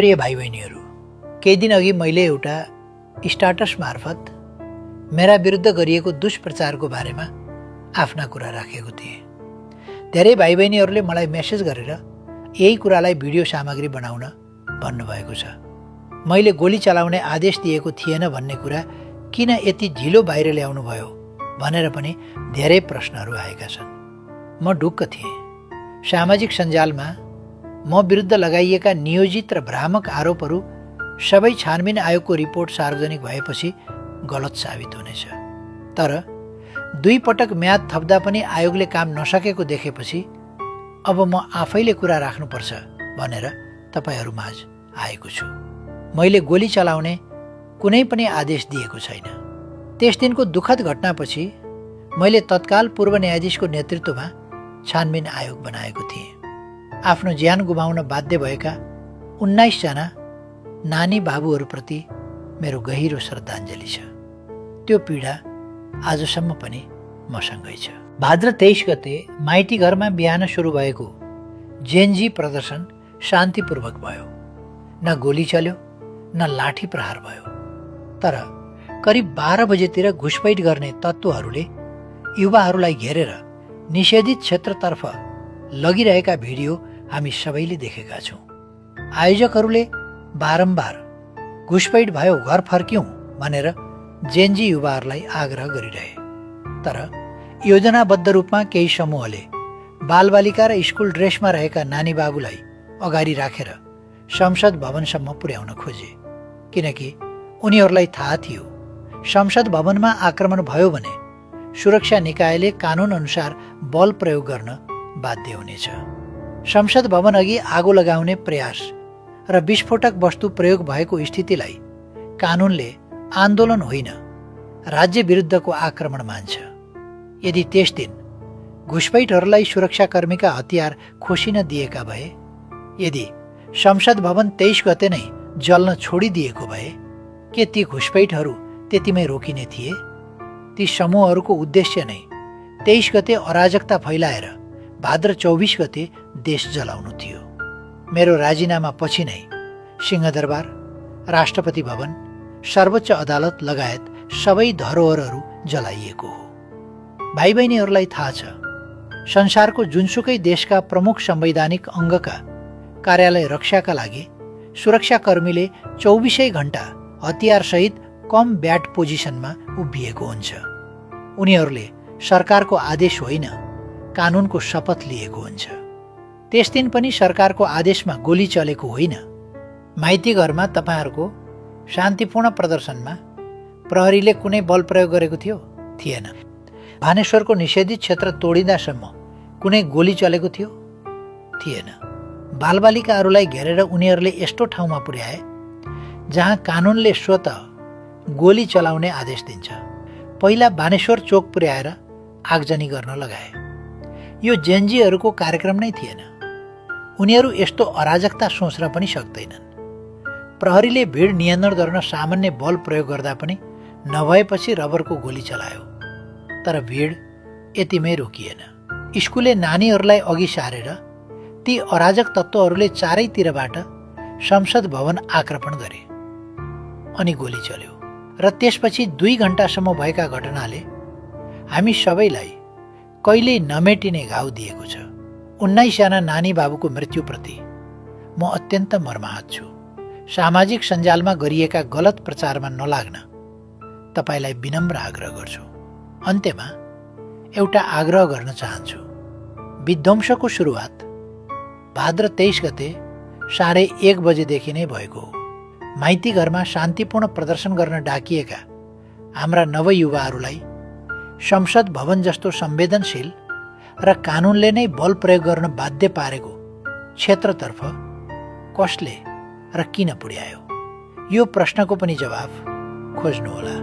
प्रिय भाइ बहिनीहरू, केही दिन अघि मैले एउटा स्टाटस मार्फत मेरा विरुद्ध गरिएको दुष्प्रचारको बारेमा आफ्ना कुरा राखेको थिएँ। धेरै भाइ बहिनीहरूले मलाई मेसेज गरेर यही कुरालाई भिडियो सामग्री बनाउन भन्नुभएको छ। मैले गोली चलाउने आदेश दिएको थिएन भन्ने कुरा किन यति ढिलो बाहिर ल्याउनु भयो भनेर पनि धेरै प्रश्नहरू आएका छन्। म ढुक्क थिएँ। सामाजिक सञ्जालमा म विरुद्ध लगाइएका नियोजित र भ्रामक आरोपहरू सबै छानबिन आयोगको रिपोर्ट सार्वजनिक भएपछि गलत साबित हुनेछ। तर 2 पटक म्याद थप्दा पनि आयोगले काम नसकेको देखेपछि अब म आफैले कुरा राख्नुपर्छ भनेर तपाईहरूमाझ आएको छु। मैले गोली चलाउने कुनै पनि आदेश दिएको छैन। त्यस दिनको दुःखद घटनापछि मैले तत्काल पूर्व न्यायाधीशको नेतृत्वमा छानबिन आयोग बनाएको थिएँ। आफ्नो ज्यान गुमाउन बाध्य भएका 19 जना नानी बाबुहरूप्रति मेरो गहिरो श्रद्धाञ्जली छ। त्यो पीडा आजसम्म पनि मसँगै छ। भाद्र 23 गते माइती घरमा बिहान सुरु भएको जेनजी प्रदर्शन शान्तिपूर्वक भयो। न गोली चल्यो न लाठी प्रहार भयो। तर करिब 12 बजेतिर घुसपैठ गर्ने तत्त्वहरूले युवाहरूलाई घेरेर निषेधित क्षेत्रतर्फ लगिरहेका भिडियो हामी सबैले देखेका छौँ। आयोजकहरूले बारम्बार घुसपैठ भयो घर फर्क्यौँ भनेर जेनजी युवाहरूलाई आग्रह गरिरहे। तर योजनाबद्ध रूपमा केही समूहले बालबालिका र स्कुल ड्रेसमा रहेका नानी बाबुलाई अगाडि राखेर संसद भवनसम्म पुर्याउन खोजे, किनकि उनीहरूलाई थाहा थियो संसद भवनमा आक्रमण भयो भने सुरक्षा निकायले कानुन अनुसार बल प्रयोग गर्न बाध्य हुनेछ। संसद भवन अघि आगो लगाउने प्रयास र विस्फोटक वस्तु प्रयोग भएको स्थितिलाई कानुनले आन्दोलन होइन राज्य विरुद्धको आक्रमण मान्छ। यदि त्यस दिन घुसपैठहरूलाई सुरक्षाकर्मीका हतियार खोसिन दिएका भए, यदि संसद भवन 23 गते नै जल्न छोडिदिएको भए के ती घुसपैठहरू त्यतिमै रोकिने थिए? ती समूहहरूको उद्देश्य नै 23 गते अराजकता फैलाएर भाद्र 24 गते देश जलाउनु थियो। मेरो राजीनामा पछि नै सिंहदरबार, राष्ट्रपति भवन, सर्वोच्च अदालत लगायत सबै धरोहरहरू जलाइएको हो। भाइ बहिनीहरूलाई थाहा छ, संसारको जुनसुकै देशका प्रमुख संवैधानिक अङ्गका कार्यालय रक्षाका लागि सुरक्षाकर्मीले 24 घण्टा हतियारसहित कम ब्याट पोजिसनमा उभिएको हुन्छ। उनीहरूले सरकारको आदेश होइन कानुनको शपथ लिएको हुन्छ। त्यस दिन पनि सरकारको आदेशमा गोली चलेको होइन। माइती घरमा तपाईँहरूको शान्तिपूर्ण प्रदर्शनमा प्रहरीले कुनै बल प्रयोग गरेको थियो? थिएन। भानेश्वरको निषेधित क्षेत्र तोडिँदासम्म कुनै गोली चलेको थियो? थिएन। बालबालिकाहरूलाई घेरेर उनीहरूले यस्तो ठाउँमा पुर्याए जहाँ कानुनले स्वतः गोली चलाउने आदेश दिन्छ। पहिला बानेश्वर चोक पुर्याएर आगजनी गर्न लगाए। यो जेनजीहरूको कार्यक्रम नै थिएन। उनीहरू यस्तो अराजकता सोच्न पनि सक्दैनन्। प्रहरीले भिड नियन्त्रण गर्न सामान्य बल प्रयोग गर्दा पनि नभएपछि रबरको गोली चलायो। तर भिड यतिमै रोकिएन। स्कुले नानीहरूलाई अघि सारेर ती अराजक तत्त्वहरूले चारैतिरबाट संसद भवन आक्रमण गरे अनि गोली चल्यो। र त्यसपछि 2 घण्टासम्म भएका घटनाले हामी सबैलाई कहिल्यै नमेटिने घाउ दिएको छ। 19 जना नानी बाबुको मृत्युप्रति म अत्यन्त मर्माहत छु। सामाजिक सञ्जालमा गरिएका गलत प्रचारमा नलाग्न तपाईँलाई विनम्र आग्रह गर्छु। अन्त्यमा एउटा आग्रह गर्न चाहन्छु। विध्वंसको सुरुवात भाद्र 23 गते 1:30 बजेदेखि नै भएको हो। माइती घरमा शान्तिपूर्ण प्रदर्शन गर्न डाकिएका हाम्रा नवयुवाहरूलाई संसद भवन जस्तो संवेदनशील र कानुनले नै बल प्रयोग गर्न बाध्य पारेको क्षेत्रतर्फ कसले र किन पुर्यायो? यो प्रश्नको पनि जवाफ खोज्नुहोला।